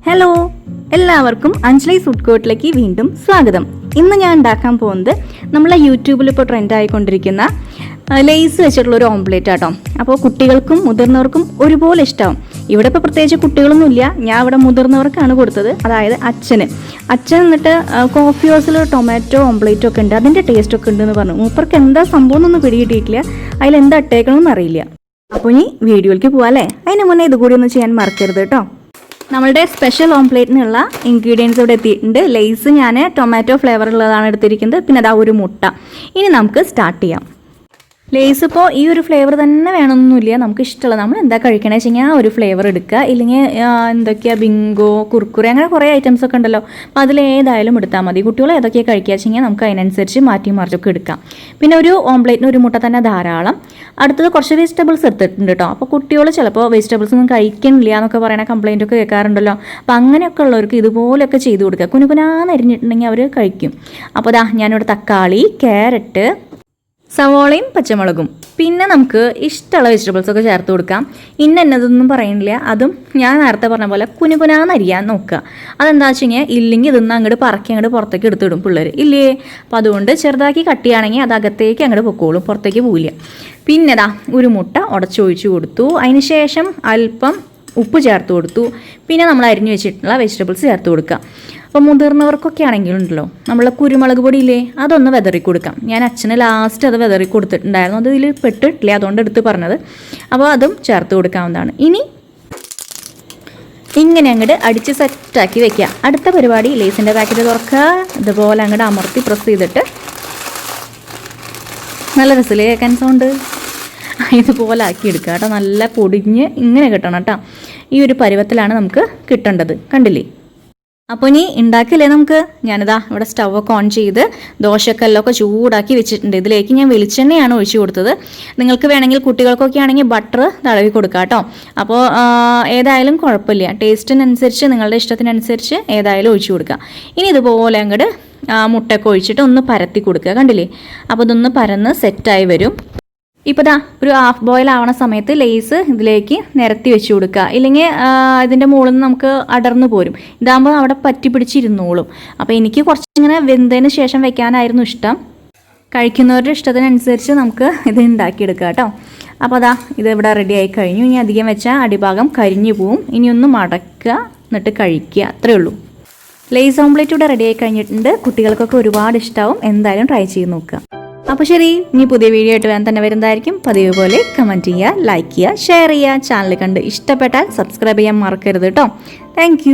Hello, എല്ലാവർക്കും Anjali food കോർട്ടിലേക്ക് വീണ്ടും സ്വാഗതം. ഇന്ന് ഞാൻ ഉണ്ടാക്കാൻ പോകുന്നത് നമ്മളെ യൂട്യൂബിൽ ഇപ്പോൾ ട്രെൻഡ് ആയിക്കൊണ്ടിരിക്കുന്ന ലേസ് വെച്ചിട്ടുള്ളൊരു ഓംപ്ലേറ്റ് ആട്ടോ. അപ്പോൾ കുട്ടികൾക്കും മുതിർന്നവർക്കും ഒരുപോലെ ഇഷ്ടമാവും. ഇവിടെ ഇപ്പോൾ പ്രത്യേകിച്ച് കുട്ടികളൊന്നുമില്ല, ഞാൻ ഇവിടെ മുതിർന്നവർക്കാണ് കൊടുത്തത്. അതായത് അച്ഛൻ എന്നിട്ട് കോഫി ഹൗസിൽ ടൊമാറ്റോ ഓംപ്ലേറ്റും ഒക്കെ ഉണ്ട്, അതിൻ്റെ ടേസ്റ്റൊക്കെ ഉണ്ടെന്ന് പറഞ്ഞു. മൂപ്പർക്ക് എന്താ സംഭവം എന്നൊന്നും പിടികിട്ടിയിട്ടില്ല, അതിലെന്താ ഇട്ടേക്കണമെന്ന് അറിയില്ല. അപ്പോൾ ഇനി വീഡിയോയിലേക്ക് പോവാം അല്ലേ. അതിന് മുന്നേ ഇതുകൂടി ഒന്ന് ചെയ്യാൻ മറക്കരുത് കേട്ടോ. നമ്മളുടെ സ്പെഷ്യൽ ഓംപ്ലേറ്റിനുള്ള ഇൻഗ്രീഡിയൻസ് ഇവിടെ എത്തിയിട്ടുണ്ട്. ലേസ് ഞാൻ ടൊമാറ്റോ ഫ്ലേവർ ഉള്ളതാണ് എടുത്തിരിക്കുന്നത്. പിന്നെ അതാ ഒരു മുട്ട. ഇനി നമുക്ക് സ്റ്റാർട്ട് ചെയ്യാം. ലേസ് ഇപ്പോൾ ഈ ഒരു ഫ്ലേവർ തന്നെ വേണമെന്നൊന്നുമില്ല, നമുക്ക് ഇഷ്ടമുള്ള നമ്മൾ എന്താ കഴിക്കണമെന്ന് വെച്ച് കഴിഞ്ഞാൽ ആ ഒരു ഫ്ലേവർ എടുക്കുക. ഇല്ലെങ്കിൽ എന്തൊക്കെയാണ് ബിങ്കോ, കുർക്കുറെ, അങ്ങനെ കുറേ ഐറ്റംസ് ഒക്കെ ഉണ്ടല്ലോ. അപ്പോൾ അതിലേതായാലും എടുത്താൽ മതി. കുട്ടികൾ ഏതൊക്കെയാണ് കഴിക്കുക വെച്ച് കഴിഞ്ഞാൽ നമുക്ക് അതിനനുസരിച്ച് മാറ്റി മറിച്ചൊക്കെ എടുക്കാം. പിന്നെ ഒരു ഓംപ്ലേറ്റിന് ഒരു മുട്ട തന്നെ ധാരാളം. അടുത്തത് കുറച്ച് വെജിറ്റബിൾസ് എടുത്തിട്ടുണ്ട് കേട്ടോ. അപ്പോൾ കുട്ടികൾ ചിലപ്പോൾ വെജിറ്റബിൾസ് ഒന്നും കഴിക്കണില്ല എന്നൊക്കെ പറയുന്ന കംപ്ലയിൻ്റ് ഒക്കെ കേൾക്കാറുണ്ടല്ലോ. അപ്പോൾ അങ്ങനെയൊക്കെ ഉള്ളവർക്ക് ഇതുപോലെയൊക്കെ ചെയ്ത് കൊടുക്കുക. കുനുകുനാന്ന് അരിഞ്ഞിട്ടുണ്ടെങ്കിൽ അവർ കഴിക്കും. അപ്പോൾ ദാ ഞാനിവിടെ തക്കാളി, ക്യാരറ്റ്, സവോളയും പച്ചമുളകും, പിന്നെ നമുക്ക് ഇഷ്ടമുള്ള വെജിറ്റബിൾസൊക്കെ ചേർത്ത് കൊടുക്കാം. എന്നതൊന്നും പറയുന്നില്ല, അതും ഞാൻ നേരത്തെ പറഞ്ഞ പോലെ കുനുകുനാന്ന് അരിയാൻ നോക്കുക. അതെന്താ വെച്ച് കഴിഞ്ഞാൽ ഇല്ലെങ്കിൽ ഇതൊന്നും അങ്ങോട്ട് പറക്കി അങ്ങോട്ട് പുറത്തേക്ക് എടുത്തിടും പിള്ളേർ ഇല്ലേ. അപ്പോൾ അതുകൊണ്ട് ചെറുതാക്കി കട്ടിയാണെങ്കിൽ അത് അകത്തേക്ക് അങ്ങോട്ട് പൊക്കോളും, പുറത്തേക്ക് പോവില്ല. പിന്നെ ദാ ഒരു മുട്ട ഉടച്ചൊഴിച്ച് കൊടുത്തു. അതിന് ശേഷം അല്പം ഉപ്പ് ചേർത്ത് കൊടുത്തു. പിന്നെ നമ്മൾ അരിഞ്ഞു വെച്ചിട്ടുള്ള വെജിറ്റബിൾസ് ചേർത്ത് കൊടുക്കുക. അപ്പോൾ മുതിർന്നവർക്കൊക്കെ ആണെങ്കിലുണ്ടല്ലോ, നമ്മളെ കുരുമുളക് പൊടിയില്ലേ, അതൊന്ന് വെതറി കൊടുക്കാം. ഞാൻ അച്ഛന് ലാസ്റ്റ് അത് വെതറി കൊടുത്തിട്ടുണ്ടായിരുന്നു, അത് ഇതിൽ പെട്ടിട്ടില്ല, അതുകൊണ്ട് എടുത്ത് പറഞ്ഞത്. അപ്പോൾ അതും ചേർത്ത് കൊടുക്കാവുന്നതാണ്. ഇനി ഇങ്ങനെ അങ്ങോട്ട് അടിച്ച് സെറ്റാക്കി വെക്കുക. അടുത്ത പരിപാടി ലേസിൻ്റെ പാക്കറ്റ് തുറക്കുക, ഇതുപോലെ അങ്ങോട്ട് അമർത്തി പ്രസ് ചെയ്തിട്ട്, നല്ല രസമില്ലേ കേൾക്കാൻ സൗണ്ട്, ഇതുപോലെ ആക്കി എടുക്കുക കേട്ടോ. നല്ല പൊടിഞ്ഞ് ഇങ്ങനെ കിട്ടണം കേട്ടോ. ഈ ഒരു പരുവത്തിലാണ് നമുക്ക് കിട്ടേണ്ടത്, കണ്ടില്ലേ. അപ്പോൾ ഇനി ഉണ്ടാക്കില്ലേ നമുക്ക്. ഞാനിതാ ഇവിടെ സ്റ്റൗവൊക്കെ ഓൺ ചെയ്ത് ദോശക്കല്ലൊക്കെ ചൂടാക്കി വെച്ചിട്ടുണ്ട്. ഇതിലേക്ക് ഞാൻ വെളിച്ചെണ്ണയാണ് ഒഴിച്ചു കൊടുത്തത്. നിങ്ങൾക്ക് വേണമെങ്കിൽ കുട്ടികൾക്കൊക്കെ ആണെങ്കിൽ ബട്ടർ തടവി കൊടുക്കാം കേട്ടോ. അപ്പോൾ ഏതായാലും കുഴപ്പമില്ല, ടേസ്റ്റിനനുസരിച്ച് നിങ്ങളുടെ ഇഷ്ടത്തിനനുസരിച്ച് ഏതായാലും ഒഴിച്ചു കൊടുക്കുക. ഇനി ഇതുപോലെ അങ്ങോട്ട് മുട്ടയൊക്കെ ഒഴിച്ചിട്ട് ഒന്ന് പരത്തി കൊടുക്കുക, കണ്ടില്ലേ. അപ്പോൾ ഇതൊന്ന് പരന്ന് സെറ്റായി വരും. ഇപ്പോൾ ദാ ഒരു ഹാഫ് ബോയിൽ ആവണ സമയത്ത് ലേസ് ഇതിലേക്ക് നിരത്തി വെച്ച് കൊടുക്കുക. ഇല്ലെങ്കിൽ ഇതിൻ്റെ മുകളിൽ നിന്ന് നമുക്ക് അടർന്നു പോരും. ഇതാകുമ്പോൾ അവിടെ പറ്റി പിടിച്ചിരുന്നോളും. അപ്പോൾ എനിക്ക് കുറച്ചിങ്ങനെ വെന്തതിന് ശേഷം വെക്കാനായിരുന്നു ഇഷ്ടം. കഴിക്കുന്നവരുടെ ഇഷ്ടത്തിനനുസരിച്ച് നമുക്ക് ഇത് ഉണ്ടാക്കിയെടുക്കാം കേട്ടോ. അപ്പോൾ അതാ ഇത് ഇവിടെ റെഡി ആയി കഴിഞ്ഞു. ഇനി അധികം വെച്ചാൽ അടിഭാഗം കരിഞ്ഞു പോവും. ഇനി ഒന്ന് മടക്കുക, എന്നിട്ട് കഴിക്കുക, അത്രയേ ഉള്ളൂ. ലേസ് ഓംപ്ലേറ്റ് ഇവിടെ റെഡി ആയി കഴിഞ്ഞിട്ടുണ്ട്. കുട്ടികൾക്കൊക്കെ ഒരുപാട് ഇഷ്ടമാവും. എന്തായാലും ട്രൈ ചെയ്ത് നോക്കുക. അപ്പോൾ ശരി, ഇനി പുതിയ വീഡിയോ ആയിട്ട് വേഗം തന്നെ വരുന്നതായിരിക്കും. പതിവ് പോലെ കമൻറ്റ് ചെയ്യുക, ലൈക്ക് ചെയ്യുക, ഷെയർ ചെയ്യുക. ചാനൽ കണ്ട് ഇഷ്ടപ്പെട്ടാൽ സബ്സ്ക്രൈബ് ചെയ്യാൻ മറക്കരുത് കേട്ടോ. താങ്ക്